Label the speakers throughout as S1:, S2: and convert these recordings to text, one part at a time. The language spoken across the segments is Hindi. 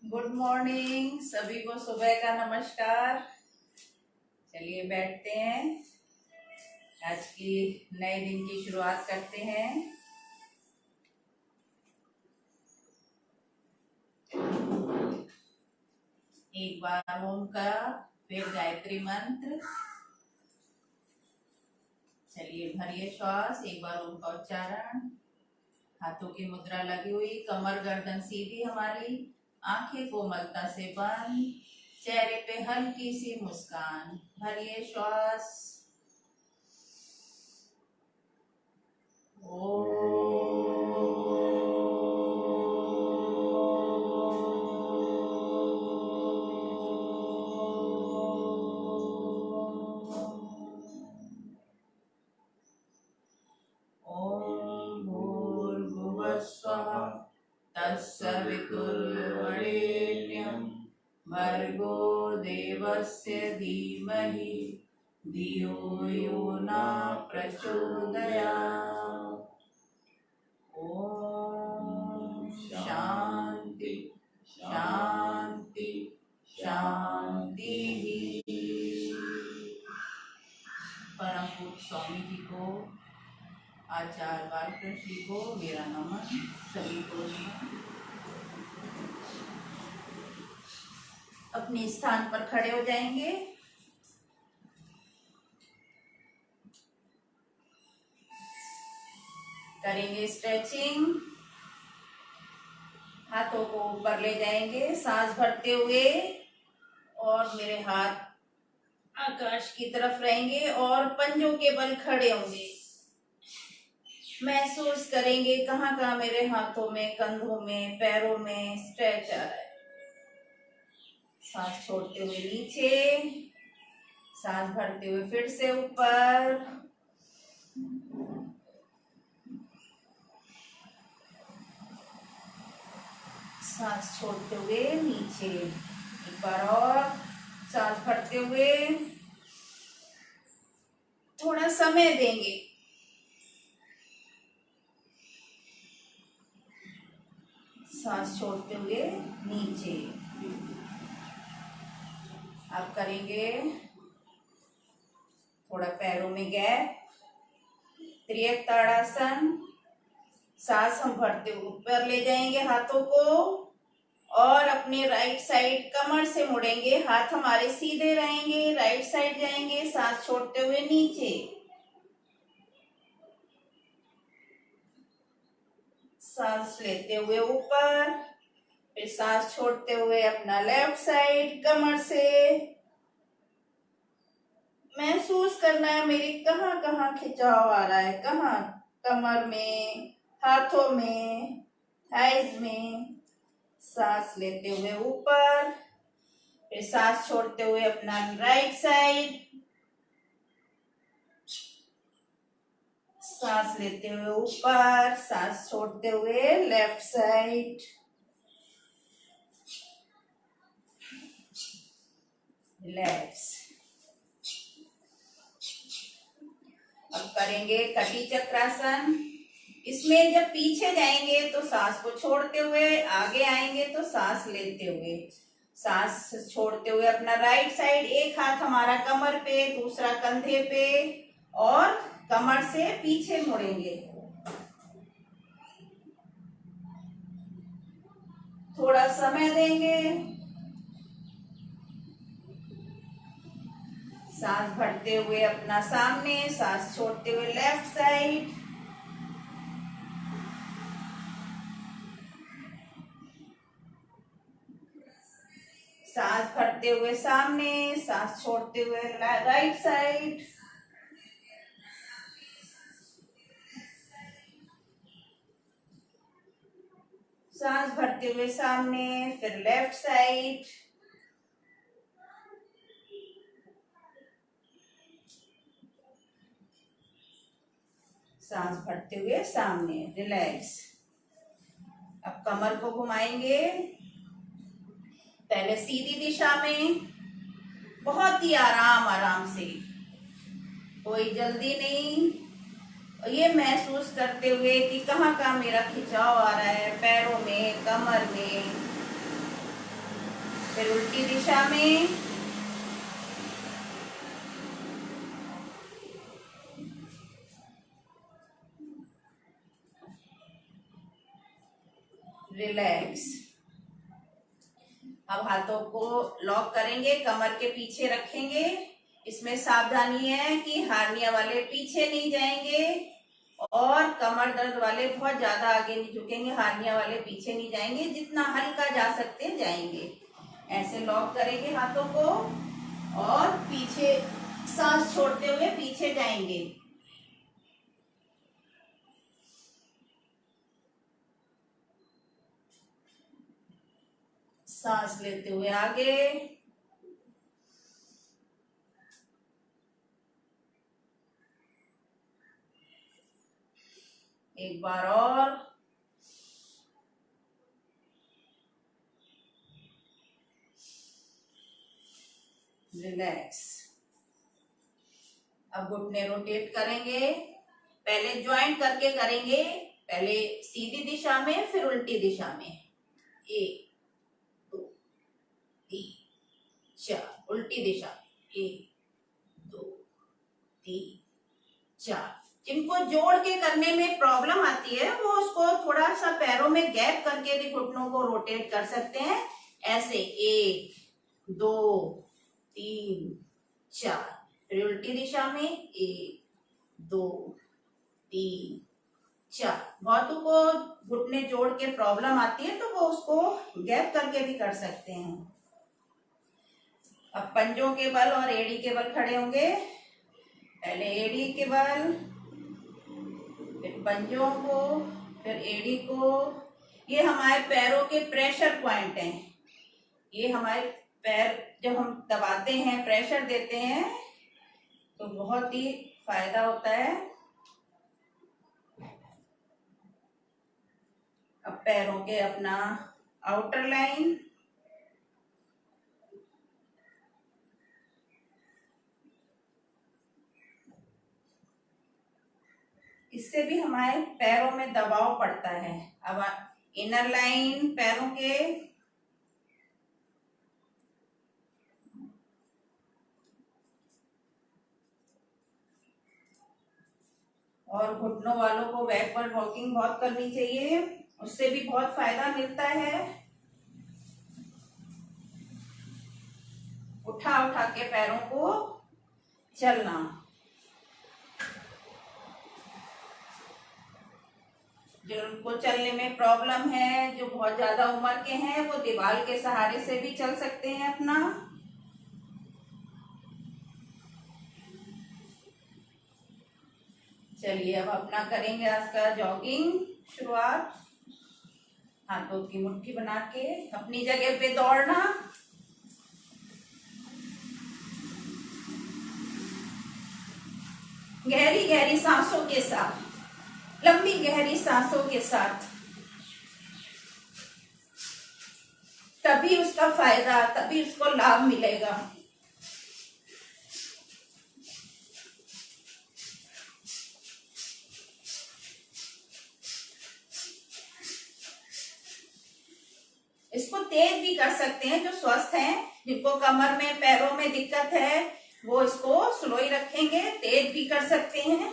S1: गुड मॉर्निंग सभी को, सुबह का नमस्कार। चलिए बैठते हैं, आज की नए दिन की शुरुआत करते हैं। एक बार ओम का, फिर गायत्री मंत्र। चलिए भरिए श्वास, एक बार ओम का उच्चारण। हाथों की मुद्रा लगी हुई, कमर गर्दन सीधी हमारी, आंखें कोमलता से बंद, चेहरे पे हल्की सी मुस्कान। भरिए श्वास। तत्सवितुर्वरेण्यं भर्गो देवस्य धीमहि धियो यो न प्रचोदयात्। ओम शांति शांति शांति। परम पूज्य स्वामी जी को, आचार्य बालकृष्ण जी को मेरा नमन। सभी को अपने स्थान पर खड़े हो जाएंगे। करेंगे स्ट्रेचिंग। हाथों को ऊपर ले जाएंगे सांस भरते हुए, और मेरे हाथ आकाश की तरफ रहेंगे और पंजों के बल खड़े होंगे। महसूस करेंगे कहाँ कहाँ मेरे हाथों में, कंधों में, पैरों में स्ट्रेच आ रहा है। सांस छोड़ते हुए नीचे, सांस भरते हुए फिर से ऊपर, सांस छोड़ते हुए नीचे। एक बार और सांस भरते हुए, थोड़ा समय देंगे। सांस छोड़ते हुए नीचे। अब करेंगे थोड़ा पैरों में गैप, त्रियक ताड़ासन। सांस हम भरते हुए ऊपर ले जाएंगे हाथों को, और अपने राइट साइड कमर से मुड़ेंगे। हाथ हमारे सीधे रहेंगे, राइट साइड जाएंगे। सांस छोड़ते हुए नीचे, सांस लेते हुए ऊपर, फिर सांस छोड़ते हुए अपना लेफ्ट साइड कमर से। महसूस करना है मेरी कहाँ कहाँ खिंचाव आ रहा है, कहाँ, कमर में, हाथों में, थाइज में। सांस लेते हुए ऊपर, फिर सांस छोड़ते हुए अपना राइट साइड, सांस लेते हुए ऊपर, सांस छोड़ते हुए लेफ्ट साइड। रिलैक्स। अब करेंगे कटी चक्रासन। इसमें जब पीछे जाएंगे तो सांस को छोड़ते हुए, आगे आएंगे तो सांस लेते हुए। सांस छोड़ते हुए अपना राइट साइड, एक हाथ हमारा कमर पे, दूसरा कंधे पे, और कमर से पीछे मुड़ेंगे। थोड़ा समय देंगे। सांस भरते हुए अपना सामने, सांस छोड़ते हुए लेफ्ट साइड। सांस भरते हुए सामने, सांस छोड़ते हुए राइट साइड। सांस भरते हुए सामने, फिर लेफ्ट साइड। सांस भरते हुए सामने। रिलैक्स। अब कमर को घुमाएंगे, पहले सीधी दिशा में, बहुत ही आराम आराम से, कोई जल्दी नहीं। और ये महसूस करते हुए कि कहाँ कहाँ मेरा खिंचाव आ रहा है, पैरों में, कमर में। फिर उल्टी दिशा में, रिलैक्स। अब हाथों को लॉक करेंगे, कमर के पीछे रखेंगे। इसमें सावधानी है कि हार्निया वाले पीछे नहीं जाएंगे और कमर दर्द वाले बहुत ज्यादा आगे नहीं झुकेंगे, हार्निया वाले पीछे नहीं जाएंगे, जितना हल्का जा सकते हैं जाएंगे। ऐसे लॉक करेंगे हाथों को और पीछे सांस छोड़ते हुए पीछे जाएंगे। सांस लेते हुए आगे, एक बार और, रिलैक्स। अब घुटने रोटेट करेंगे, पहले ज्वाइंट करके करेंगे, पहले सीधी दिशा में फिर उल्टी दिशा में। 1 2 3 4, उल्टी दिशा 1 2 3 4। जिनको जोड़ के करने में प्रॉब्लम आती है वो उसको थोड़ा सा पैरों में गैप करके भी घुटनों को रोटेट कर सकते हैं। ऐसे 1 2 3 4, फिर उल्टी दिशा में 1 2 3 4। बहुतों को घुटने जोड़ के प्रॉब्लम आती है तो वो उसको गैप करके भी कर सकते हैं। अब पंजों के बल और एड़ी के बल खड़े होंगे, पहले एड़ी के बल, फिर पंजों को, फिर एड़ी को। ये हमारे पैरों के प्रेशर पॉइंट हैं। ये हमारे पैर जब हम दबाते हैं, प्रेशर देते हैं तो बहुत ही फायदा होता है। अब पैरों के अपना आउटर लाइन, इससे भी हमारे पैरों में दबाव पड़ता है। अब इनर लाइन पैरों के, और घुटनों वालों को बैकवर्ड वॉकिंग बहुत करनी चाहिए, उससे भी बहुत फायदा मिलता है। उठा उठा के पैरों को चलना। जिनको चलने में प्रॉब्लम है, जो बहुत ज्यादा उम्र के हैं, वो दीवार के सहारे से भी चल सकते हैं अपना। चलिए अब अपना करेंगे आज का जॉगिंग शुरुआत। हाथों की मुट्ठी बना के अपनी जगह पे दौड़ना। गहरी गहरी सांसों के साथ, लंबी गहरी सांसों के साथ, तभी उसका फायदा, तभी उसको लाभ मिलेगा। इसको तेज भी कर सकते हैं जो स्वस्थ हैं। जिनको कमर में पैरों में दिक्कत है वो इसको स्लो ही रखेंगे, तेज भी कर सकते हैं।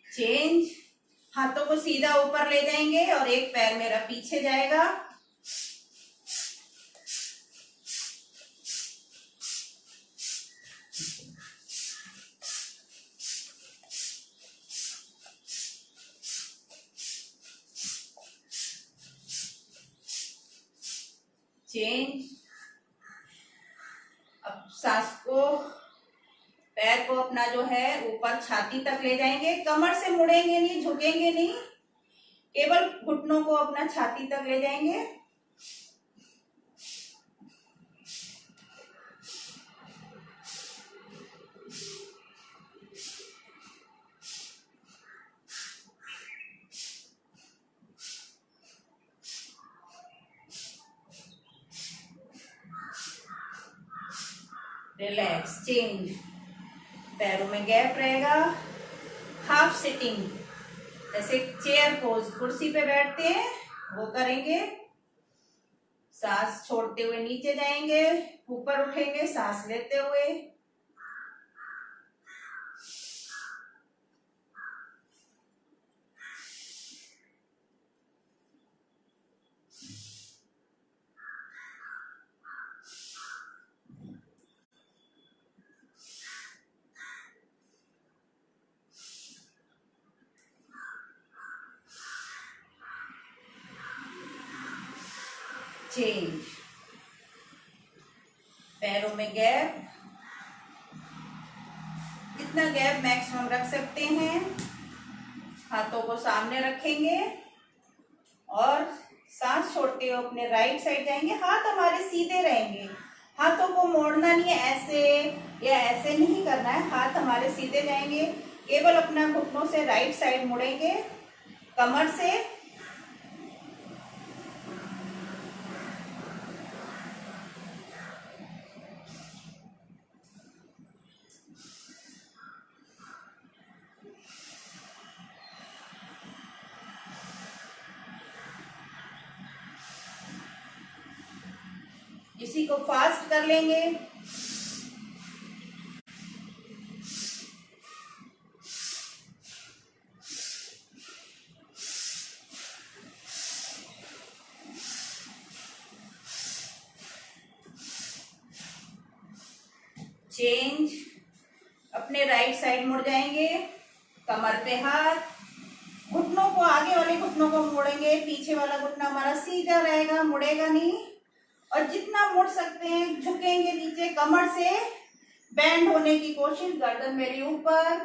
S1: चेंज, हाथों को सीधा ऊपर ले जाएंगे और एक पैर मेरा पीछे जाएगा। चेंज। अब सांस को, पैर को अपना जो है ऊपर छाती तक ले जाएंगे, कमर से मुड़ेंगे नहीं, झुकेंगे नहीं, केवल घुटनों को अपना छाती तक ले जाएंगे। Relax, change. पैरों में गैप रहेगा, हाफ सिटिंग, जैसे चेयर पोज, कुर्सी पे बैठते हैं वो करेंगे। सांस छोड़ते हुए नीचे जाएंगे, ऊपर उठेंगे सांस लेते हुए। चेंज, पैरों में गैप, जितना गैप मैक्सिमम रख सकते हैं। हाथों को सामने रखेंगे और सांस छोड़ते हुए अपने राइट साइड जाएंगे। हाथ हमारे सीधे रहेंगे, हाथों को मोड़ना नहीं है, ऐसे या ऐसे नहीं करना है, हाथ हमारे सीधे जाएंगे। केवल अपना घुटनों से राइट साइड मुड़ेंगे, कमर से। इसी को फास्ट कर लेंगे। चेंज, अपने राइट साइड मुड़ जाएंगे, कमर पे हाथ, घुटनों को, आगे वाले घुटनों को मोड़ेंगे, पीछे वाला घुटना हमारा सीधा रहेगा, मुड़ेगा नहीं। और जितना मुड़ सकते हैं झुकेंगे नीचे, कमर से बैंड होने की कोशिश, गर्दन मेरी ऊपर।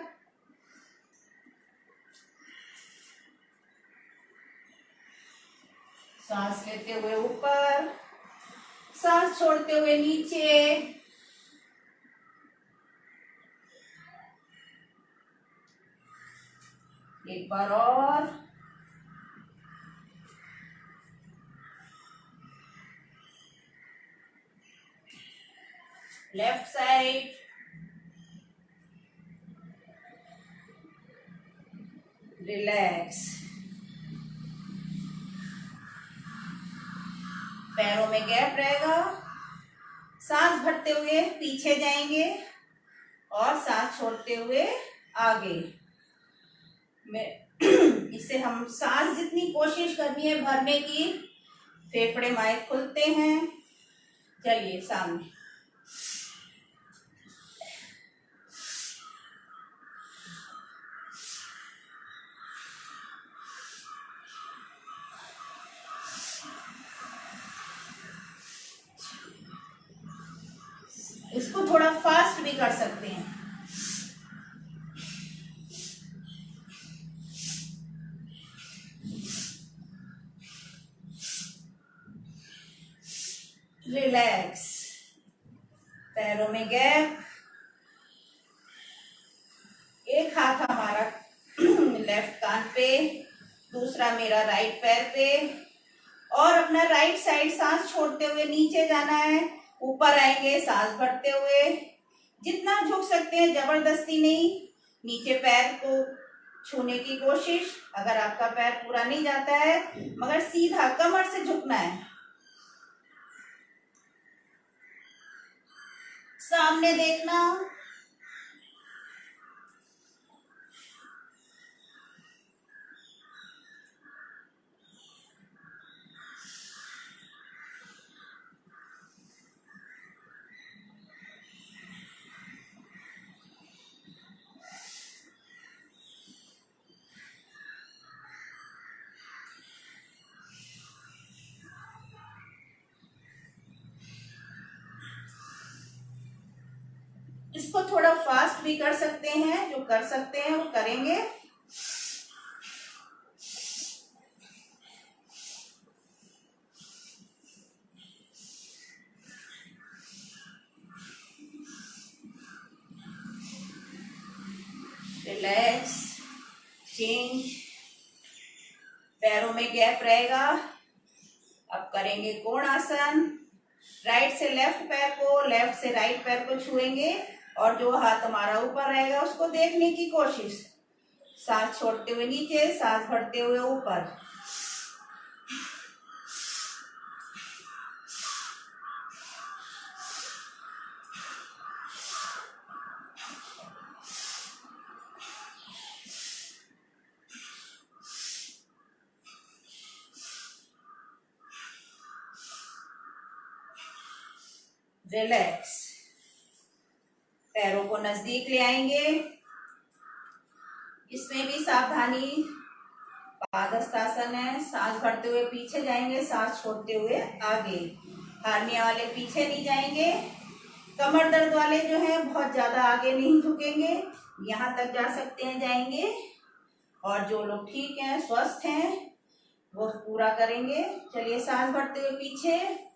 S1: सांस लेते हुए ऊपर, सांस छोड़ते हुए नीचे। एक बार और। लेफ्ट साइड, रिलैक्स, पैरों में गैप रहेगा। सांस भरते हुए पीछे जाएंगे और सांस छोड़ते हुए आगे। इससे हम सांस जितनी कोशिश करनी है भरने की, फेफड़े हमारे खुलते हैं। चलिए सामने, इसको थोड़ा फास्ट भी कर सकते हैं। रिलैक्स, पैरों में गैप, एक हाथ हमारा लेफ्ट कान पे, दूसरा मेरा राइट पैर पे, और अपना राइट साइड सांस छोड़ते हुए नीचे जाना है, ऊपर आएंगे सांस भरते हुए। जितना झुक सकते हैं, जबरदस्ती नहीं, नीचे पैर को छूने की कोशिश। अगर आपका पैर पूरा नहीं जाता है, मगर सीधा कमर से झुकना है। सामने देखना, इसको थोड़ा फास्ट भी कर सकते हैं, जो कर सकते हैं वो करेंगे। रिलैक्स, चेंज, पैरों में गैप रहेगा। अब करेंगे कोणासन। राइट से लेफ्ट पैर को, लेफ्ट से राइट पैर को छुएंगे और जो हाथ हमारा ऊपर रहेगा उसको देखने की कोशिश। सांस छोड़ते हुए नीचे, सांस भरते हुए ऊपर। रिलैक्स। पैरों को नजदीक ले आएंगे। इसमें भी सावधानी, पादहस्तासन है। सांस भरते हुए पीछे जाएंगे, सांस छोड़ते हुए आगे। हार्निया वाले पीछे नहीं जाएंगे। कमर दर्द वाले जो हैं बहुत ज्यादा आगे नहीं झुकेंगे, यहाँ तक जा सकते हैं जाएंगे। और जो लोग ठीक हैं, स्वस्थ हैं, वो पूरा करेंगे। चलिए, सांस भरते हुए पीछे,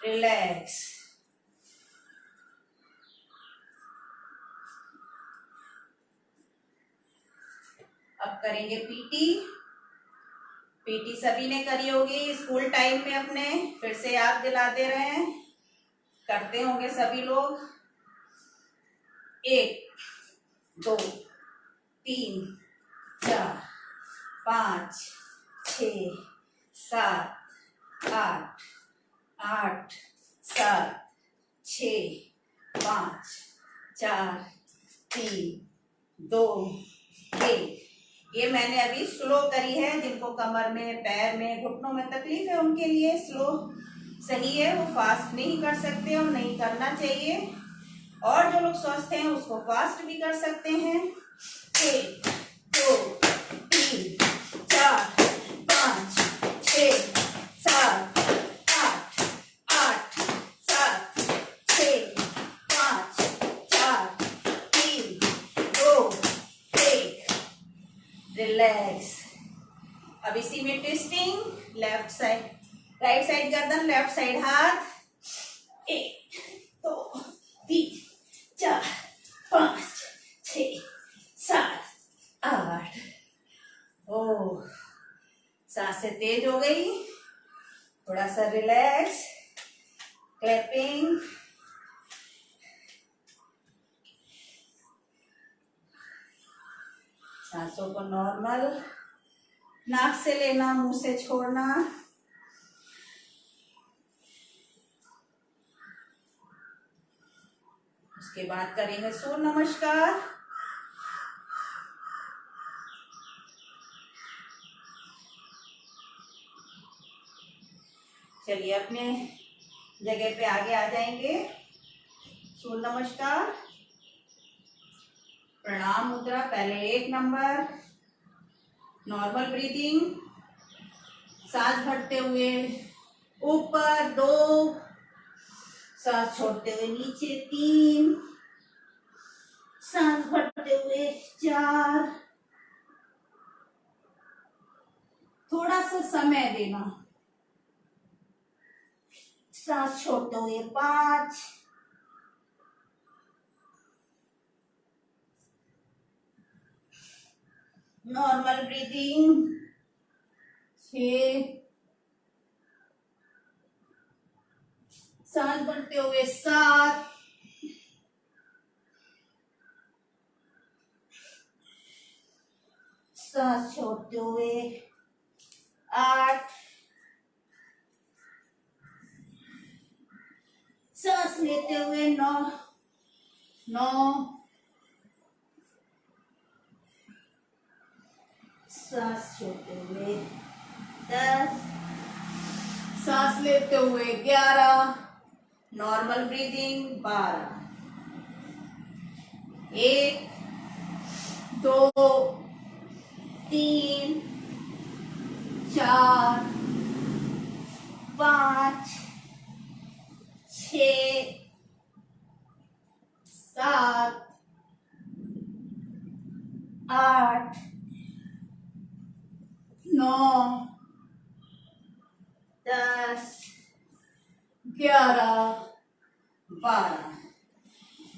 S1: रिलैक्स। अब करेंगे पीटी। पीटी सभी ने करी होगी स्कूल टाइम में अपने, फिर से याद दिला दे रहे हैं, करते होंगे सभी लोग। 1 2 3 4 5 6 7 8 8 7 6 5 4 3 2 1। ये मैंने अभी स्लो करी है। जिनको कमर में, पैर में, घुटनों में तकलीफ है उनके लिए स्लो सही है, वो फास्ट नहीं कर सकते और नहीं करना चाहिए। और जो लोग स्वस्थ हैं उसको फास्ट भी कर सकते हैं। 1 2 3 4 5 6 7 8 8 7 6 5 4 3 2 1। रिलैक्स। अब इसी में twisting, left side, right side गर्दन, लेफ्ट साइड हाथ। 1 2 3 4 5 6 7 8। ओह, सांसें तेज हो गई। थोड़ा सा रिलैक्स, क्लैपिंग। सांसों को नॉर्मल, नाक से लेना, मुंह से छोड़ना। उसके बाद करेंगे सूर्य नमस्कार। चलिए, अपने जगह पे आगे आ जाएंगे। सूर्य नमस्कार, प्रणाम मुद्रा। पहले 1 नंबर, नॉर्मल ब्रीदिंग। सांस भरते हुए ऊपर 2, सांस छोड़ते हुए नीचे 3, सांस भरते हुए 4। थोड़ा सा समय देना। सांस छोड़ते हुए 5, नॉर्मल ब्रीदिंग 6, सांस भरते हुए 7, सांस छोड़ते हुए 8, सांस लेते हुए 9, सांस छोड़ते हुए 10, सांस लेते हुए 11, नॉर्मल ब्रीदिंग 12। 1 2 3 4 5 6 7 8 9 10 11 12।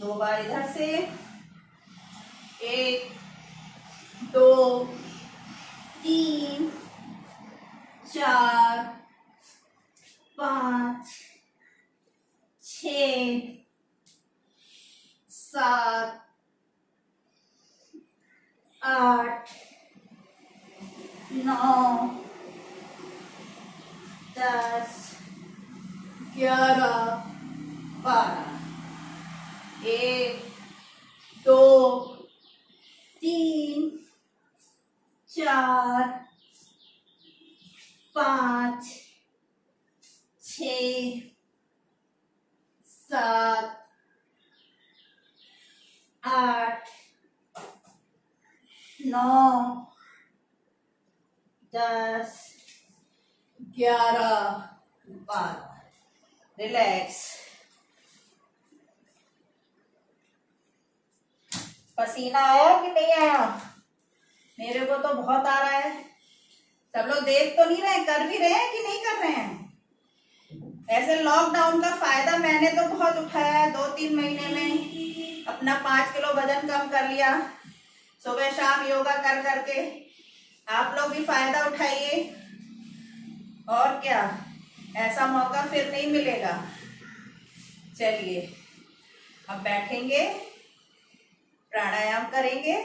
S1: 2 बार इधर से, 1 2 3 4 5 6 7 8 9 10 11 12। 1 2 3 4 5 6 7 8 9 10 11 12। रिलैक्स। पसीना आया कि नहीं आया? मेरे को तो बहुत आ रहा है। सब लोग देख तो नहीं रहे, कर भी रहे हैं कि नहीं कर रहे हैं? ऐसे लॉकडाउन का फायदा मैंने तो बहुत उठाया है। 2-3 महीने में अपना 5 किलो वजन कम कर लिया, सुबह शाम योगा कर करके। आप लोग भी फायदा उठाइए, और क्या, ऐसा मौका फिर नहीं मिलेगा। चलिए अब बैठेंगे, प्राणायाम करेंगे।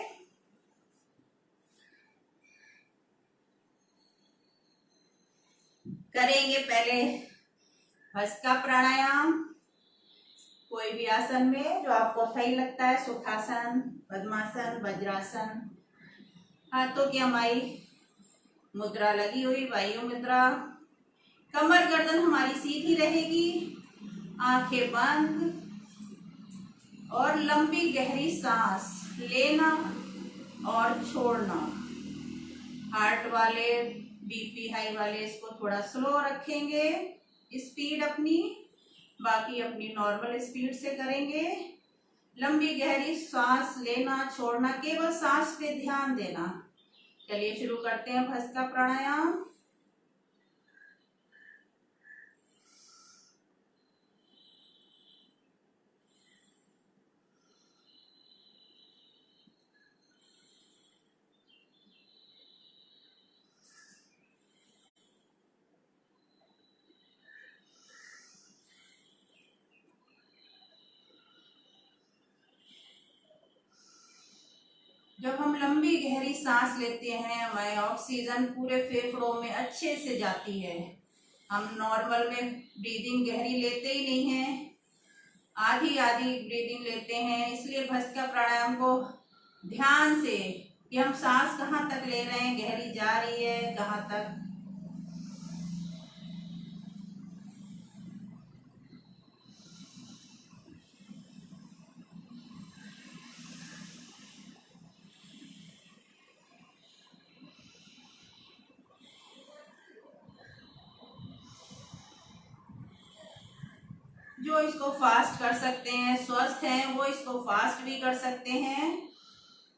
S1: करेंगे पहले भस्त्रिका प्राणायाम, कोई भी आसन में जो आपको सही लगता है। सुखासन, पद्मासन, वज्रासन। हाथों की हमारी मुद्रा लगी हुई, वायु मुद्रा। कमर गर्दन हमारी सीधी रहेगी, आंखें बंद, और लंबी गहरी सांस लेना और छोड़ना। हार्ट वाले, बीपी हाई वाले इसको थोड़ा स्लो रखेंगे, स्पीड अपनी, बाकी अपनी नॉर्मल स्पीड से करेंगे। लंबी गहरी सांस लेना, छोड़ना, केवल सांस पे ध्यान देना। चलिए शुरू करते हैं भस्त्रिका प्राणायाम। जब हम लंबी गहरी सांस लेते हैं, हमारे ऑक्सीजन पूरे फेफड़ों में अच्छे से जाती है। हम नॉर्मल में ब्रीदिंग गहरी लेते ही नहीं हैं, आधी आधी ब्रीदिंग लेते हैं। इसलिए भस्त्रिका प्राणायाम को ध्यान से, कि हम सांस कहाँ तक ले रहे हैं, गहरी जा रही है कहाँ तक। जो इसको फास्ट कर सकते हैं, स्वस्थ हैं, वो इसको फास्ट भी कर सकते हैं।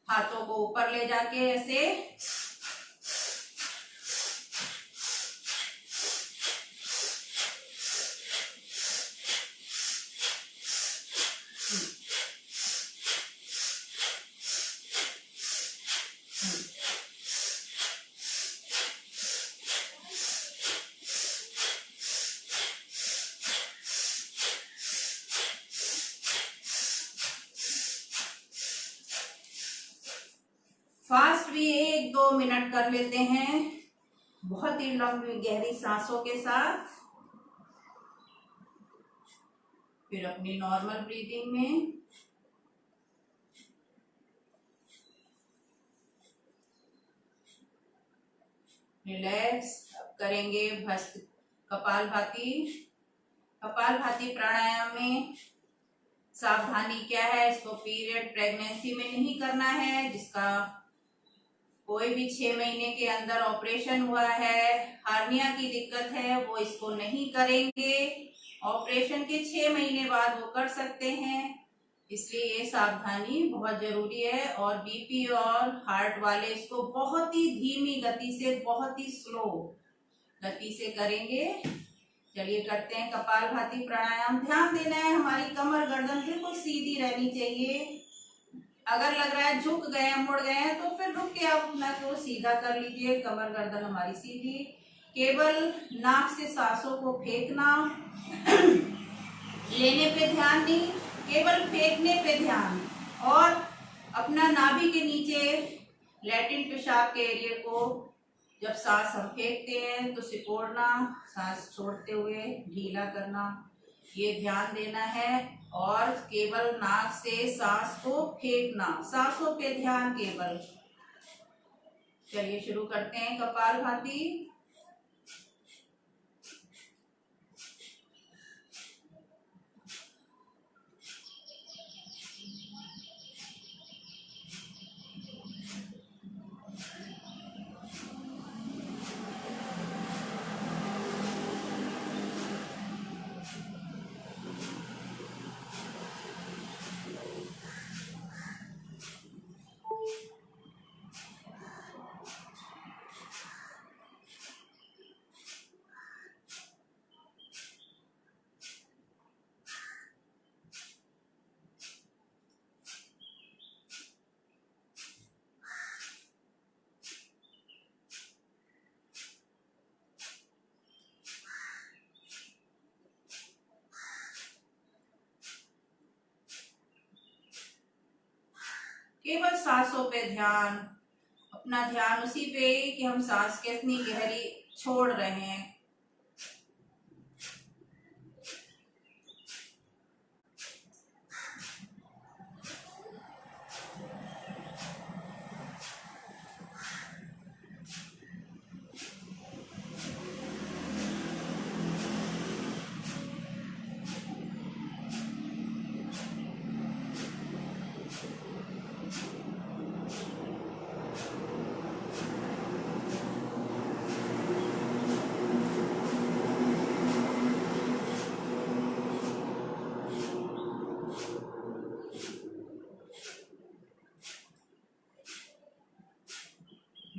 S1: हाथों को ऊपर ले जाके ऐसे, फास्ट भी 1-2 मिनट कर लेते हैं, बहुत ही लंबी गहरी सांसों के साथ। फिर अपनी नॉर्मल ब्रीदिंग में रिलैक्स। अब करेंगे कपालभाति। कपालभाति प्राणायाम में सावधानी क्या है, इसको पीरियड प्रेगनेंसी में नहीं करना है। जिसका कोई भी 6 महीने के अंदर ऑपरेशन हुआ है, हार्निया की दिक्कत है, वो इसको नहीं करेंगे। ऑपरेशन के 6 महीने बाद वो कर सकते हैं। इसलिए ये सावधानी बहुत जरूरी है। और बीपी और हार्ट वाले इसको बहुत ही धीमी गति से, बहुत ही स्लो गति से करेंगे। चलिए करते हैं कपालभाति प्राणायाम। ध्यान देना है हमारी कमर गर्दन बिल्कुल सीधी रहनी चाहिए। अगर लग रहा है झुक गए हैं, मुड़ गए हैं, तो फिर रुक के आप अपना को सीधा कर लीजिए। कमर गर्दन हमारी सीधी। केवल नाक से सांसों को फेंकना, लेने पे ध्यान नहीं, केवल फेंकने पे ध्यान। और अपना नाभि के नीचे लैट्रिन पेशाब के एरिया को जब सांस हम फेंकते हैं तो सिकोड़ना, सांस छोड़ते हुए ढीला करना, ये ध्यान देना है। और केवल नाक से सांस को फेंकना, सांसों पे ध्यान केवल। चलिए शुरू करते हैं कपालभाति। केवल सांसों पे ध्यान, अपना ध्यान उसी पे कि हम सांस कितनी गहरी छोड़ रहे हैं।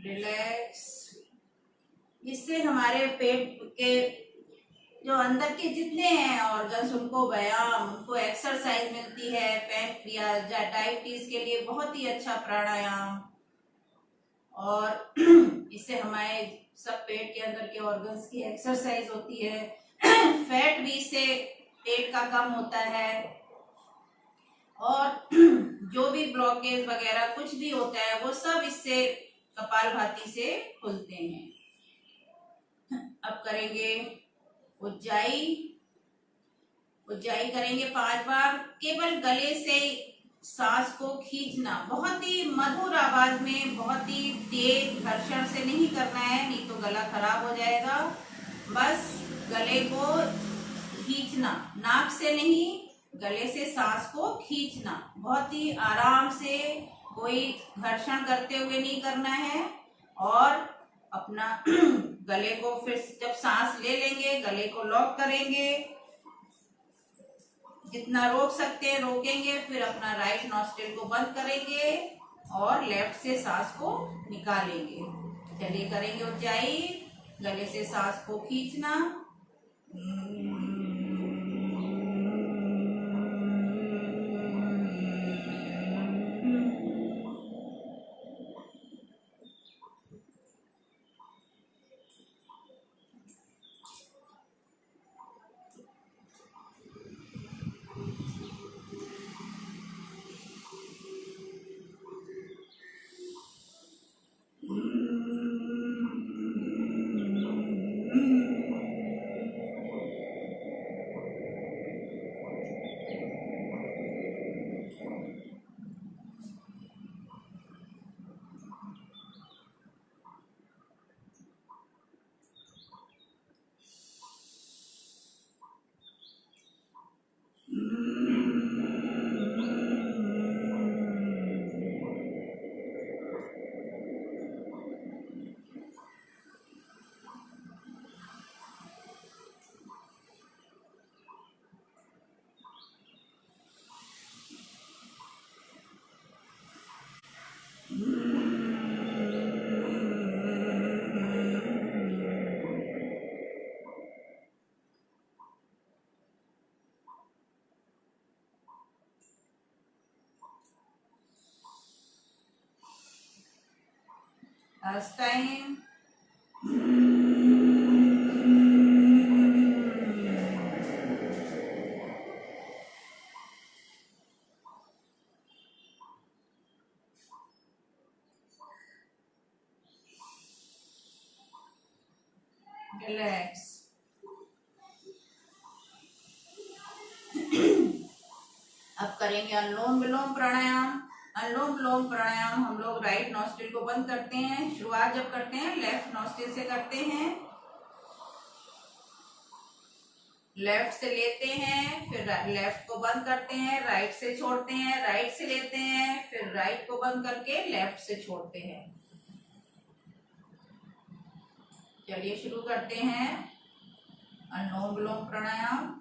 S1: रिलैक्स। इससे हमारे पेट के जो अंदर के जितने हैं ऑर्गन्स, उनको व्यायाम, उनको एक्सरसाइज मिलती है। पैंक्रियाज, डायबिटीज के लिए बहुत ही अच्छा प्राणायाम। और इससे हमारे सब पेट के अंदर के ऑर्गन्स की एक्सरसाइज होती है। फैट भी इससे पेट का कम होता है। और जो भी ब्लॉकेज वगैरह कुछ भी होता है वो सब इससे कपालभाति से खुलते हैं। अब करेंगे उज्जाई। उज्जाई करेंगे 5 बार। केवल गले से सांस को खींचना, बहुत ही मधुर आवाज में, बहुत ही तेज घर्षण से नहीं करना है, नहीं तो गला खराब हो जाएगा। बस गले को खींचना, नाक से नहीं, गले से सांस को खींचना, बहुत ही आराम से, कोई घर्षण करते हुए नहीं करना है। और अपना गले को फिर जब सांस ले लेंगे गले को लॉक करेंगे, जितना रोक सकते हैं रोकेंगे। फिर अपना राइट नॉस्ट्रिल को बंद करेंगे और लेफ्ट से सांस को निकालेंगे। चलिए करेंगे उज्जाई। गले से सांस को खींचना, लास्ट टाइम। रिलैक्स। अब करेंगे अनुलोम विलोम प्राणायाम। अनुलोम विलोम प्राणायाम हम लोग राइट नॉस्ट्रिल को बंद करते हैं। शुरुआत जब करते हैं लेफ्ट नॉस्ट्रिल से करते हैं, लेफ्ट से लेते हैं, फिर लेफ्ट को बंद करते हैं, राइट से छोड़ते हैं, राइट से लेते हैं, फिर राइट को बंद करके लेफ्ट से छोड़ते हैं। चलिए शुरू करते हैं अनुलोम विलोम प्राणायाम।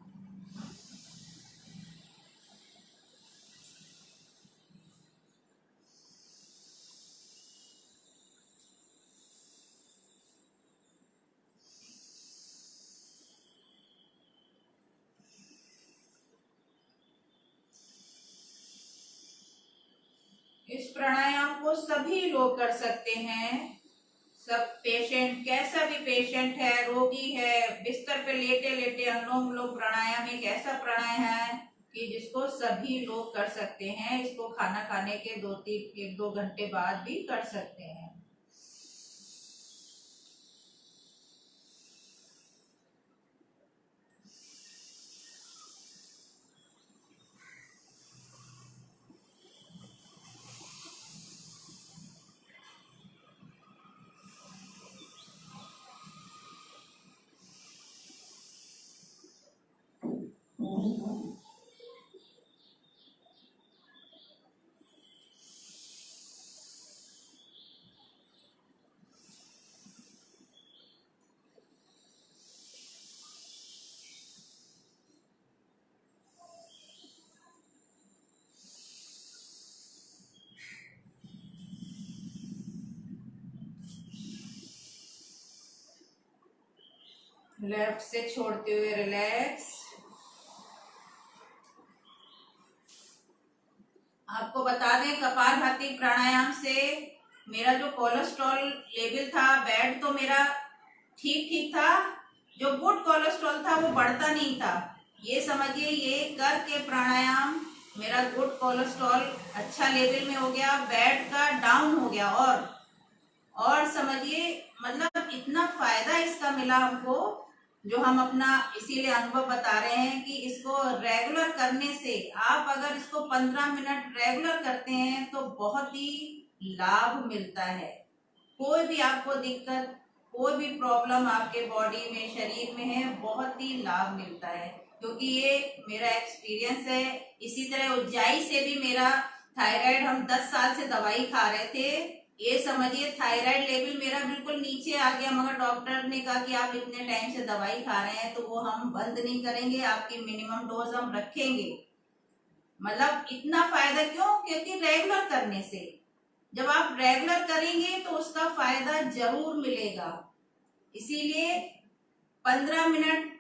S1: इस प्राणायाम को सभी लोग कर सकते हैं। सब पेशेंट, कैसा भी पेशेंट है, रोगी है, बिस्तर पे लेटे लेटे अनुलोम विलोम प्राणायाम एक ऐसा प्राणायाम है कि जिसको सभी लोग कर सकते हैं। इसको खाना खाने के 1-2 घंटे बाद भी कर सकते हैं। लेफ्ट से छोड़ते हुए रिलैक्स। आपको बता दें कपालभाति प्राणायाम से मेरा जो कोलेस्ट्रॉल लेवल था बैड तो मेरा ठीक ठीक था, जो गुड कोलेस्ट्रॉल था वो बढ़ता नहीं था। ये समझिए ये करके प्राणायाम मेरा गुड कोलेस्ट्रॉल अच्छा लेवल में हो गया, बैड का डाउन हो गया। और समझिए मतलब इतना फायदा इसका मिला हमको, जो हम अपना इसीलिए अनुभव बता रहे हैं कि इसको रेगुलर करने से आप अगर इसको 15 मिनट रेगुलर करते हैं तो बहुत ही लाभ मिलता है। कोई भी आपको दिक्कत, कोई भी प्रॉब्लम आपके बॉडी में, शरीर में है, बहुत ही लाभ मिलता है। क्योंकि ये मेरा एक्सपीरियंस है। इसी तरह ऊंचाई से भी मेरा थायराइड, हम 10 साल से दवाई खा रहे थे, ये समझिए थायराइड लेवल मेरा बिल्कुल नीचे आ गया, मगर डॉक्टर ने कहा कि आप इतने टाइम से दवाई खा रहे हैं तो वो हम बंद नहीं करेंगे, आपकी मिनिमम डोज हम रखेंगे। मतलब इतना फायदा क्यों? क्योंकि रेगुलर करने से, जब आप रेगुलर करेंगे तो उसका फायदा जरूर मिलेगा। इसीलिए 15 मिनट,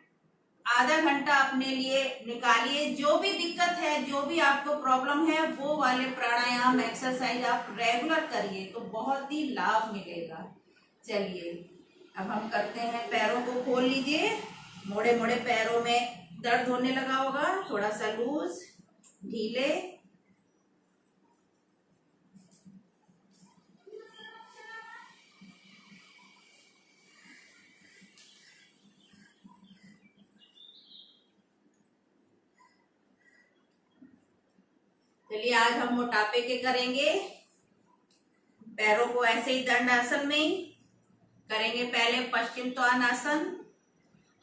S1: आधा घंटा अपने लिए निकालिए। जो भी दिक्कत है, जो भी आपको प्रॉब्लम है, वो वाले प्राणायाम एक्सरसाइज आप रेगुलर करिए तो बहुत ही लाभ मिलेगा। चलिए अब हम करते हैं, पैरों को खोल लीजिए। मोड़े मोड़े पैरों में दर्द होने लगा होगा, थोड़ा सा लूज, ढीले। चलिए आज हम मोटापे के करेंगे। पैरों को ऐसे ही दंडासन में ही करेंगे। पहले पश्चिम त्वरणासन,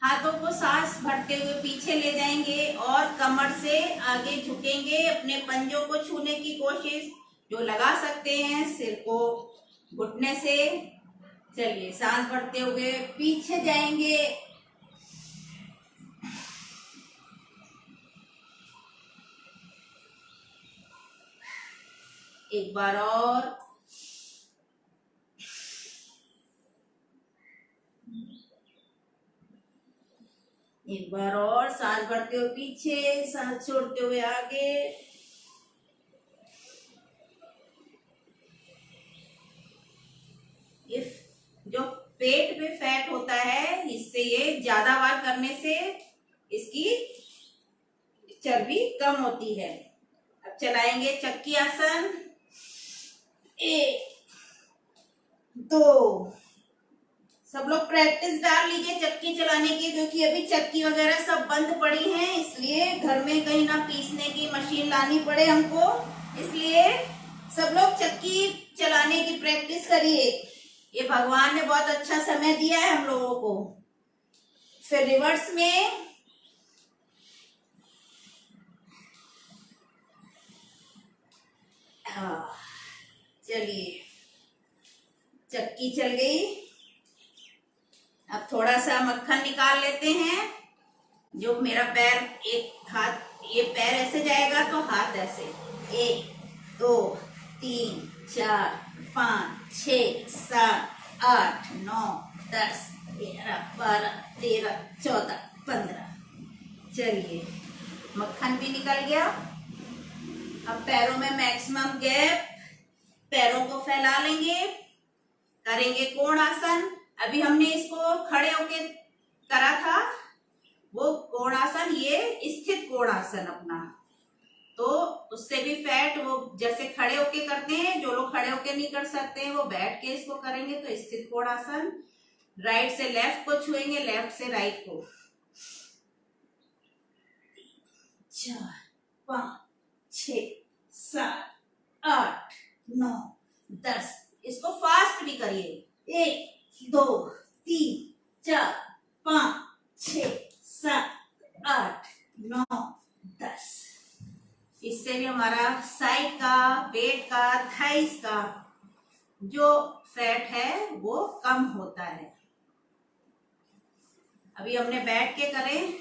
S1: हाथों को सांस भरते हुए पीछे ले जाएंगे और कमर से आगे झुकेंगे, अपने पंजों को छूने की कोशिश जो लगा सकते हैं, सिर को घुटने से। चलिए सांस भरते हुए पीछे जाएंगे, एक बार और, एक बार और। सांस भरते हुए पीछे, सांस छोड़ते हुए आगे। ये पेट पे फैट होता है, इससे ये ज्यादा बार करने से इसकी चर्बी कम होती है। अब चलाएंगे चक्की आसन। 1 2, सब लोग प्रैक्टिस डाल लीजिए चक्की चलाने की, क्योंकि अभी चक्की वगैरह सब बंद पड़ी हैं, इसलिए घर में कहीं ना पीसने की मशीन लानी पड़े हमको, इसलिए सब लोग चक्की चलाने की प्रैक्टिस करिए। ये भगवान ने बहुत अच्छा समय दिया है हम लोगों को। फिर रिवर्स में हाँ, चलिए चक्की चल गई। अब थोड़ा सा मक्खन निकाल लेते हैं। जो मेरा पैर, एक हाथ, ये पैर ऐसे जाएगा तो हाथ ऐसे, 1 2 3 4 5 6 7 8 9 10 11 12 13 14 15। चलिए मक्खन भी निकल गया। अब पैरों में मैक्सिमम गैप, पैरों को फैला लेंगे, करेंगे कोण आसन। अभी हमने इसको खड़े होके करा था, वो कोण आसन, ये स्थित कोण आसन अपना, तो उससे भी फैट, वो जैसे खड़े होके करते हैं, जो लोग खड़े होके नहीं कर सकते हैं वो बैठ के इसको करेंगे, तो स्थित कोण आसन। राइट से लेफ्ट को छुएंगे, लेफ्ट से राइट को। 4 5 6 7 8 9 10। इसको फास्ट भी करिए। 1 2 3 4 5 6 7 8 9 10। इससे भी हमारा साइड का, पेट का, थाइस का जो फैट है वो कम होता है। अभी हमने बैठ के करें,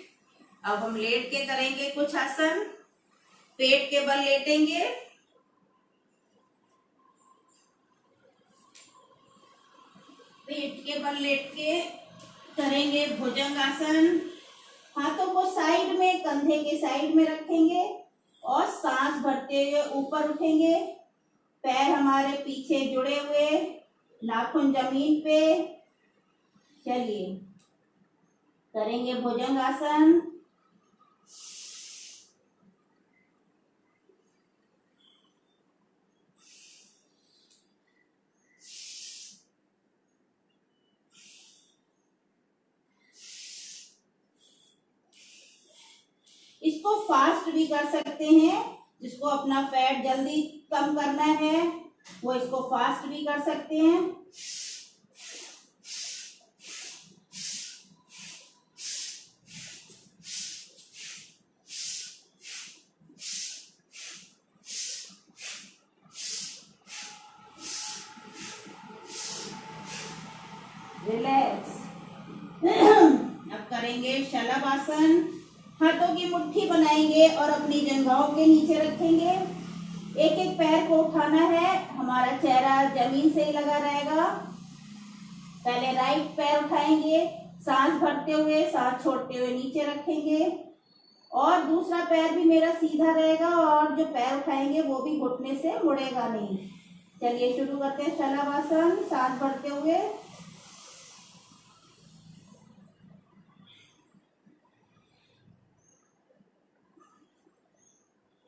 S1: अब हम लेट के करेंगे कुछ आसन। पेट के बल लेटेंगे, पेट के बल लेट के करेंगे भुजंग आसन। हाथों को साइड में, कंधे के साइड में रखेंगे और सांस भरते हुए ऊपर उठेंगे। पैर हमारे पीछे जुड़े हुए, नाखून जमीन पे। चलिए करेंगे भुजंग आसन। इसको फास्ट भी कर सकते हैं, जिसको अपना फैट जल्दी कम करना है वो इसको फास्ट भी कर सकते हैं। रिलैक्स। अब करेंगे शलभ आसन। हाथों की मुट्ठी बनाएंगे और अपनी जंघाओं के नीचे रखेंगे। एक एक पैर को उठाना है, हमारा चेहरा जमीन से ही लगा रहेगा। पहले राइट पैर उठाएंगे, सांस भरते हुए, सांस छोड़ते हुए नीचे रखेंगे, और दूसरा पैर भी मेरा सीधा रहेगा, और जो पैर उठाएंगे वो भी घुटने से मुड़ेगा नहीं। चलिए शुरू करते हैं शलभ आसन। सांस भरते हुए,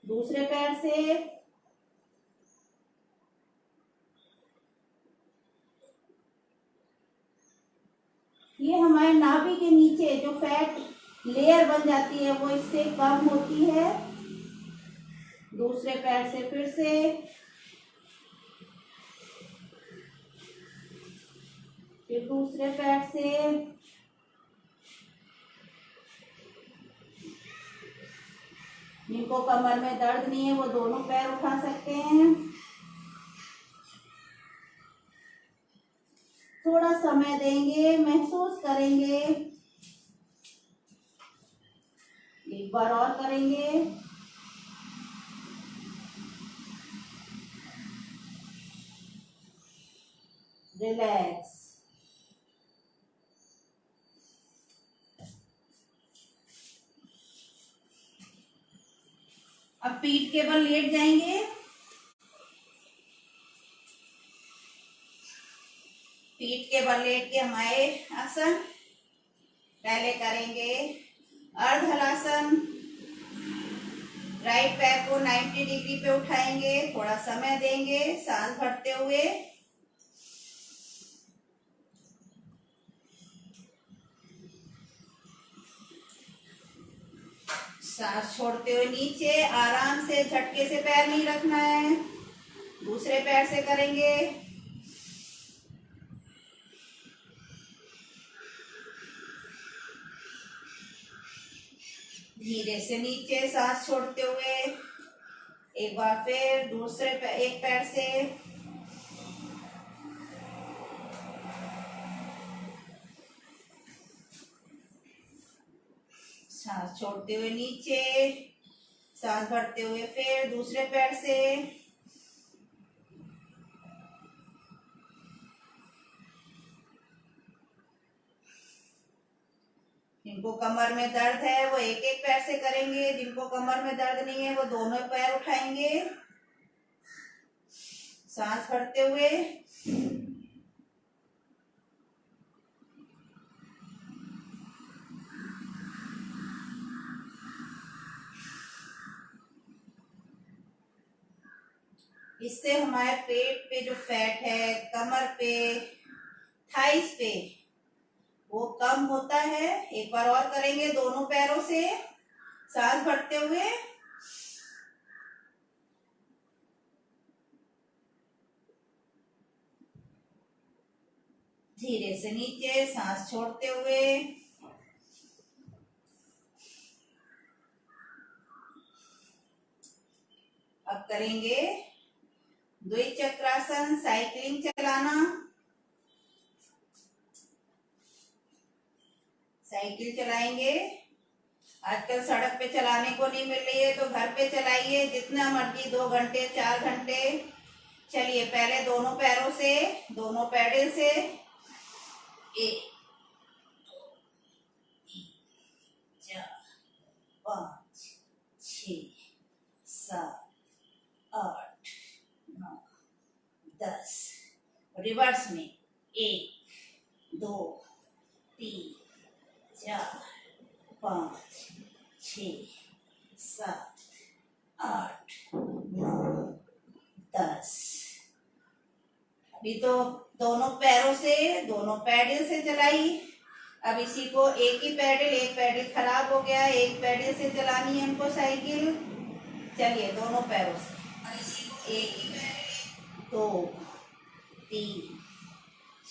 S1: दूसरे पैर से, ये हमारे नाभि के नीचे जो फैट लेयर बन जाती है वो इससे कम होती है। दूसरे पैर से फिर से, फिर दूसरे पैर से, जिनको कमर में दर्द नहीं है वो दोनों पैर उठा सकते हैं। थोड़ा समय देंगे, महसूस करेंगे। एक बार और करेंगे। रिलैक्स। अब पीठ के बल लेट जाएंगे। पीठ के बल लेट के हमारे आसन पहले करेंगे अर्ध हलासन। राइट पैर को 90 डिग्री पे उठाएंगे, थोड़ा समय देंगे सांस भरते हुए। सांस छोड़ते हुए नीचे, आराम से झटके से पैर नहीं रखना है। दूसरे पैर से करेंगे। धीरे से नीचे सांस छोड़ते हुए एक बार फिर दूसरे एक पैर से। सांस छोड़ते हुए नीचे, सांस भरते हुए फिर दूसरे पैर से। जिनको कमर में दर्द है वो एक एक पैर से करेंगे, जिनको कमर में दर्द नहीं है वो दोनों पैर उठाएंगे सांस भरते हुए। इससे हमारे पेट पे जो फैट है, कमर पे, थाइस पे, वो कम होता है। एक बार और करेंगे दोनों पैरों से सांस भरते हुए। धीरे से नीचे सांस छोड़ते हुए। अब करेंगे द्विचक्रासन, साइकिलिंग चलाना। साइकिल चलाएंगे। आजकल सड़क पे चलाने को नहीं मिल रही है तो घर पे चलाइए, जितना मर्जी 2 घंटे 4 घंटे चलिए। पहले दोनों पैरों से, दोनों पैडल से 1 2 3 4 5 6 7 8 9 10। रिवर्स में 1 2 3 4 5 6 7 8 9 10। अभी तो दोनों पैरों से, दोनों पैडल से चलाई। अब इसी को एक ही पैडल, एक पैडल खराब हो गया, एक पैडल से चलानी है हमको साइकिल। चलिए दोनों पैरों से 1 2 3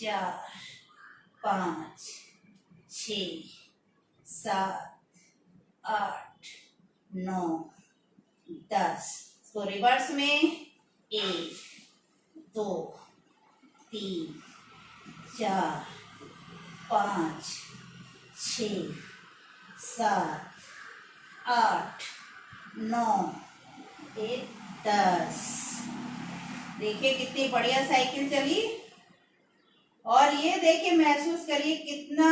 S1: 4 5 6 7 8 9 10। तो रिवर्स में 1 2 3 4 5 6 7 8 9 10। देखिए कितनी बढ़िया साइकिल चली। और ये देखिए, महसूस करिए कितना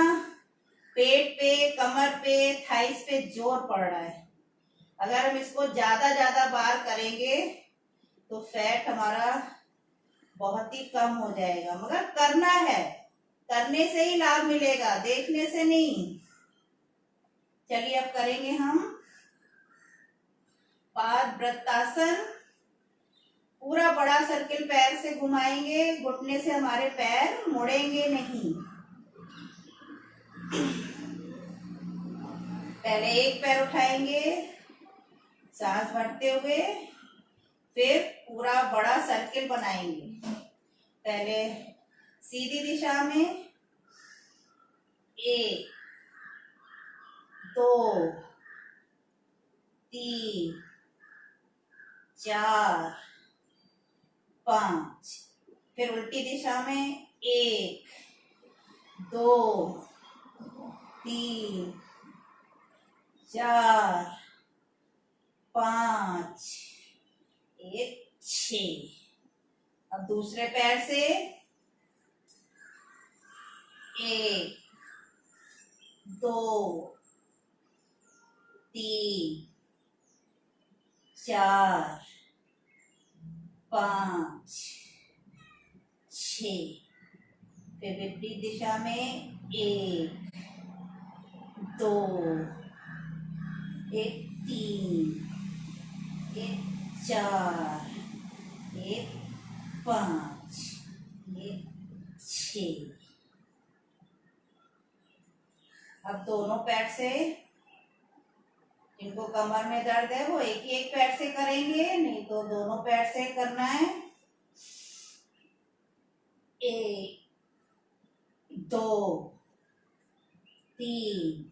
S1: पेट पे, कमर पे, थाइस पे जोर पड़ रहा है। अगर हम इसको ज्यादा ज्यादा बार करेंगे तो फैट हमारा बहुत ही कम हो जाएगा। मगर करना है, करने से ही लाभ मिलेगा, देखने से नहीं। चलिए अब करेंगे हम पाद वृत्तासन। पूरा बड़ा सर्किल पैर से घुमाएंगे, घुटने से हमारे पैर मुड़ेंगे नहीं। पहले एक पैर उठाएंगे सांस भरते हुए, फिर पूरा बड़ा सर्किल बनाएंगे। पहले सीधी दिशा में 1 2 3 4 5। फिर उल्टी दिशा में 1 2 3 4 5 6। अब दूसरे पैर से 1 2 3 4 5 6 फिर विपरीत दिशा में 1 2 एक 3 एक 4 एक 5 एक 6। अब दोनों पैर से, जिनको कमर में दर्द है वो एक ही एक पैर से करेंगे, नहीं तो दोनों पैर से करना है। 1 2 3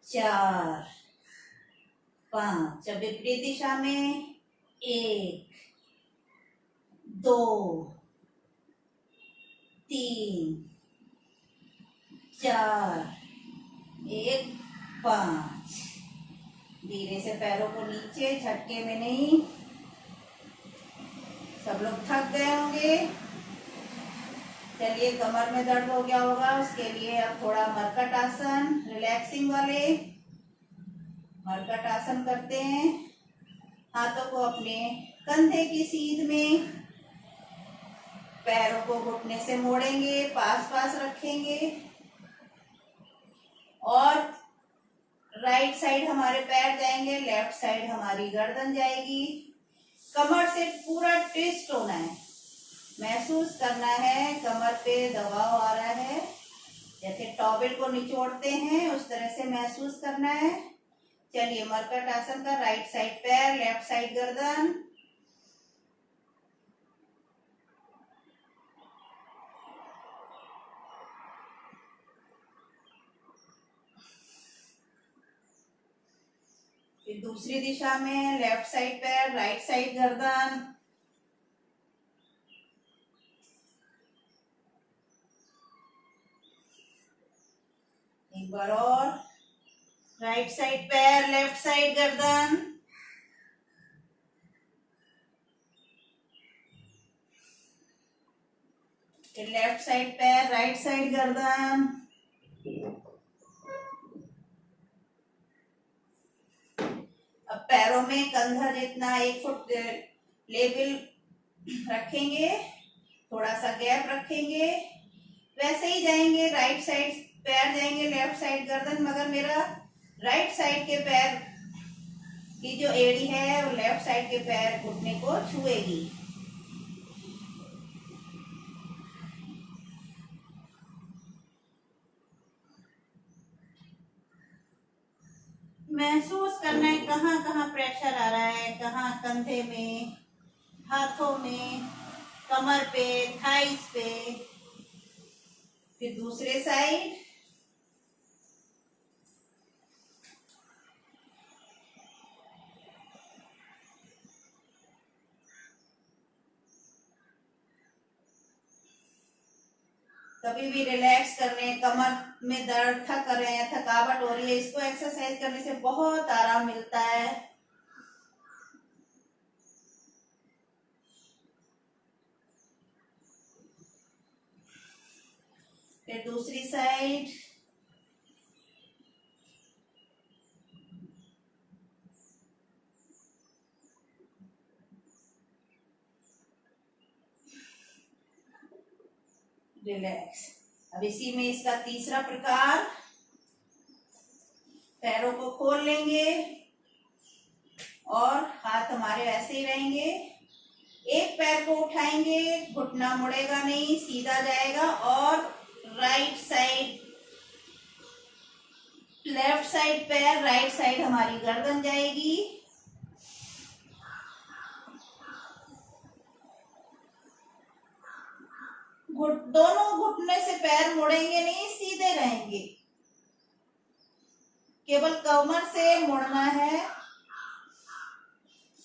S1: 4 5। जब विपरीत दिशा में 1 2 3 4 एक 5। धीरे से पैरों को नीचे, झटके में नहीं। सब लोग थक गए होंगे। चलिए, कमर में दर्द हो गया होगा, उसके लिए अब थोड़ा मरकट आसन, रिलैक्सिंग वाले मरकट आसन करते हैं। हाथों को अपने कंधे की सीध में, पैरों को घुटने से मोड़ेंगे, पास पास रखेंगे और राइट साइड हमारे पैर जाएंगे, लेफ्ट साइड हमारी गर्दन जाएगी। कमर से पूरा ट्विस्ट होना है, महसूस करना है कमर पे दबाव आ रहा है, जैसे टॉवेल को निचोड़ते हैं उस तरह से महसूस करना है। चलिए, मरकट आसन का राइट साइड पैर, लेफ्ट साइड गर्दन। फिर दूसरी दिशा में लेफ्ट साइड पैर, राइट साइड गर्दन। एक बार और, राइट साइड पैर, लेफ्ट साइड गर्दन। फिर लेफ्ट साइड पैर, राइट साइड गर्दन। अब पैरों में कंधा जितना 1 फुट लेवल रखेंगे, थोड़ा सा गैप रखेंगे, वैसे ही जाएंगे। राइट साइड पैर जाएंगे, लेफ्ट साइड गर्दन, मगर मेरा राइट साइड के पैर की जो एड़ी है वो लेफ्ट साइड के पैर घुटने को छुएगी। महसूस करना है कहाँ कहाँ प्रेशर आ रहा है, कहाँ कंधे में, हाथों में, कमर पे, थाइस पे। फिर दूसरे साइड। कभी भी रिलैक्स करने, कमर में दर्द, थक रहे हैं, थकावट हो रही है, इसको एक्सरसाइज करने से बहुत आराम मिलता है। फिर दूसरी साइड। रिलैक्स। अब इसी में इसका तीसरा प्रकार, पैरों को खोल लेंगे और हाथ हमारे ऐसे ही रहेंगे। एक पैर को उठाएंगे, घुटना मुड़ेगा नहीं, सीधा जाएगा और राइट साइड, लेफ्ट साइड पैर, राइट साइड हमारी गर्दन जाएगी। दोनों घुटने से पैर मुड़ेंगे नहीं, सीधे रहेंगे, केवल कमर से मुड़ना है।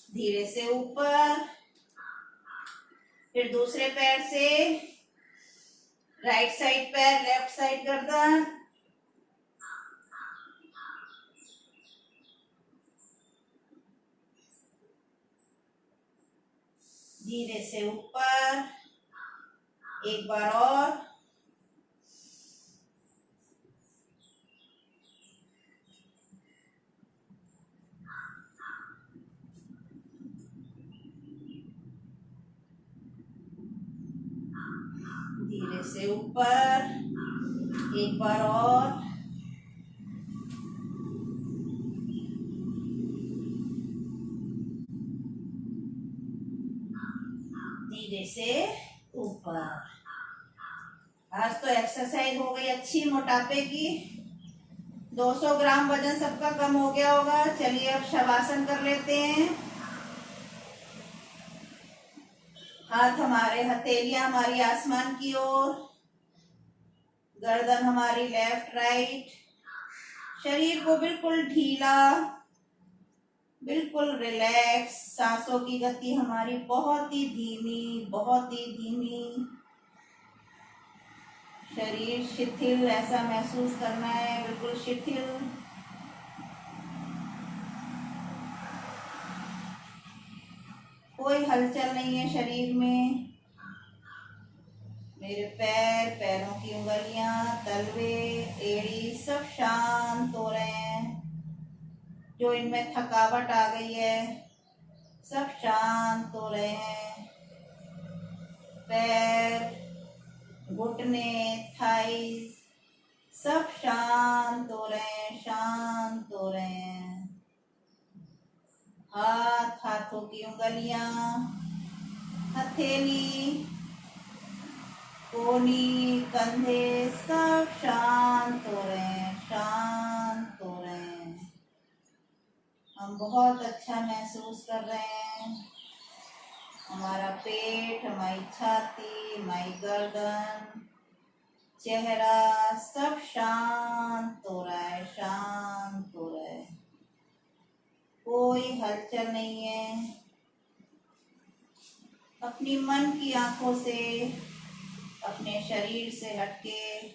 S1: धीरे से ऊपर। फिर दूसरे पैर से राइट साइड पैर, लेफ्ट साइड गर्दन। धीरे से ऊपर। एक बार और। धीरे से ऊपर, एक बार और, धीरे से ऊपर। आज तो एक्सरसाइज हो गई अच्छी मोटापे की। 200 ग्राम वजन सबका कम हो गया होगा। चलिए अब शवासन कर लेते हैं। हाथ हमारे, हथेलियां हमारी आसमान की ओर, गर्दन हमारी लेफ्ट राइट, शरीर को बिल्कुल ढीला, बिल्कुल रिलैक्स। सांसों की गति हमारी बहुत ही धीमी, बहुत ही धीमी। शरीर शिथिल ऐसा महसूस करना है, बिल्कुल शिथिल। कोई हलचल नहीं है शरीर में। मेरे पैर, पैरों की उंगलियां, तलवे, एड़ी सब शांत हो रहे हैं। जो इनमें थकावट आ गई है सब शांत हो रहे हैं। पैर, घुटने, थाइस सब शांत हो रहे हैं, शांत हो रहे हैं। हाथ, हाथों की उंगलियां, हथेली, कोहनी, कंधे सब शांत हो रहे हैं, शांत हो रहे हैं। हम बहुत अच्छा महसूस कर रहे हैं। हमारा पेट, हमारी छाती, हमारी गर्दन, चेहरा सब शांत हो रहा है, शांत हो रहा है। कोई हलचल नहीं है। अपनी मन की आंखों से, अपने शरीर से हटके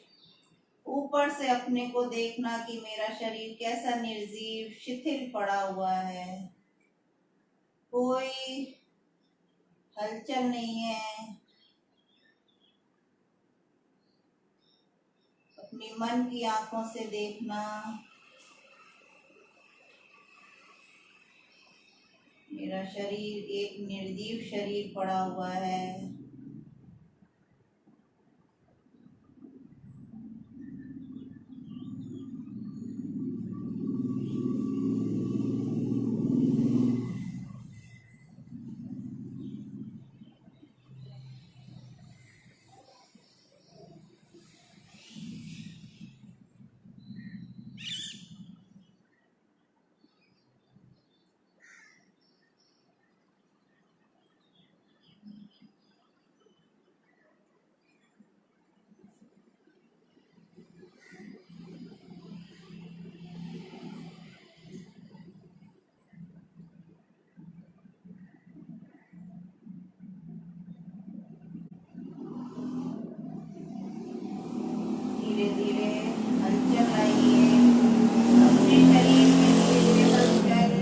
S1: ऊपर से अपने को देखना कि मेरा शरीर कैसा निर्जीव, शिथिल पड़ा हुआ है। कोई हलचल नहीं है। अपनी मन की आंखों से देखना, मेरा शरीर एक निर्जीव शरीर पड़ा हुआ है। धीरे धीरे हलचल लाइए अपने शरीर में, धीरे हलचल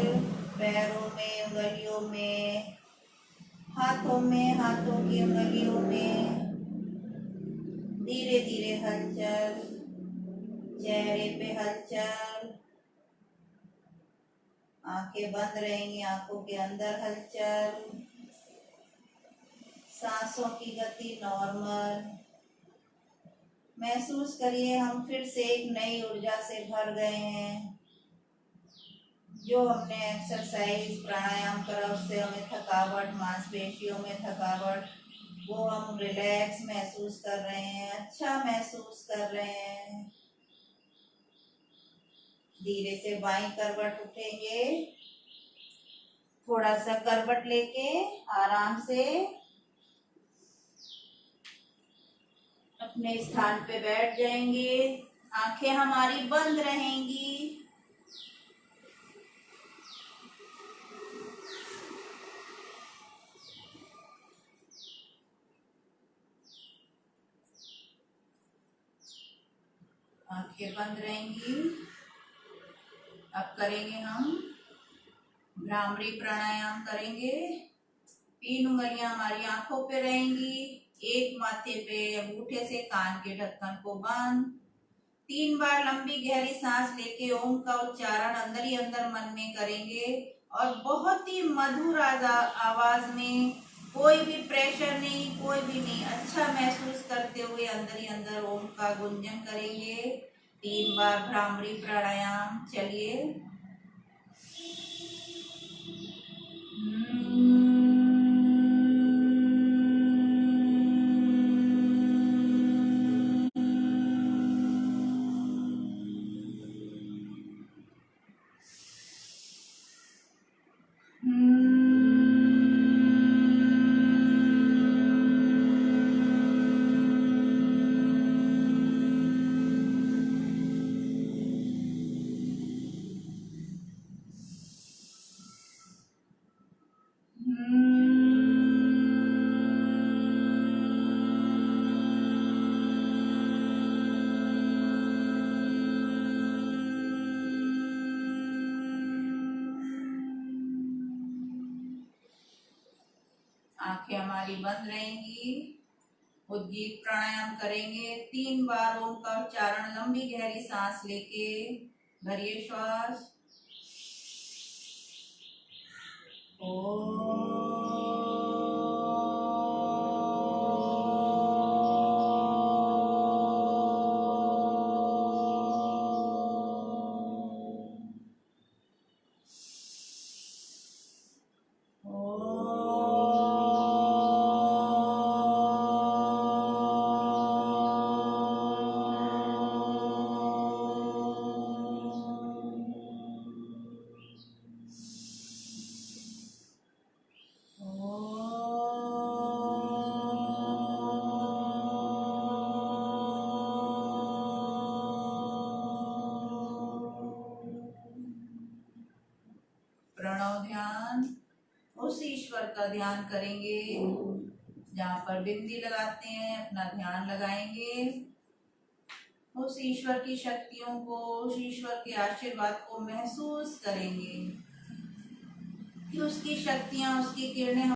S1: पैरों में, उंगलियों में, हाथों में, हाथों की उंगलियों में धीरे धीरे हलचल। चेहरे पे हलचल, आंखें बंद रहेंगी, आंखों के अंदर हलचल। सांसों की गति नॉर्मल। महसूस करिए हम फिर से एक नई ऊर्जा से भर गए हैं। जो हमने एक्सरसाइज प्राणायाम करा उससे हमें थकावट, मांसपेशियों में थकावट, वो हम रिलैक्स महसूस कर रहे हैं, अच्छा महसूस कर रहे हैं। धीरे से बाईं करवट उठेंगे, थोड़ा सा करवट लेके आराम से अपने स्थान पे बैठ जाएंगे। आंखें हमारी बंद रहेंगी। आंखें बंद रहेंगी। अब करेंगे हम भ्रामरी प्राणायाम करेंगे। 3 उंगलियां हमारी आंखों पे रहेंगी, एक माथे पे अंगूठे से कान के ढक्कन को बंद। 3 बार लंबी गहरी सांस लेके ओम का उच्चारण अंदर ही अंदर मन में करेंगे और बहुत ही मधुर आवाज में कोई भी प्रेशर नहीं, कोई भी नहीं, अच्छा महसूस करते हुए अंदर ही अंदर ओम का गुंजन करेंगे 3 बार भ्रामरी प्राणायाम। चलिए। आंखें हमारी बंद रहेंगी। उद्गीत प्राणायाम करेंगे 3 बार ओम का उच्चारण। लंबी गहरी सांस लेके भरिए श्वास। प्रणव ध्यान। उस ईश्वर का ध्यान करेंगे जहाँ पर बिंदी लगाते हैं, अपना ध्यान लगाएंगे। उस ईश्वर की शक्तियों को, उस ईश्वर के आशीर्वाद को महसूस करेंगे कि उसकी शक्तियां, उसकी किरणें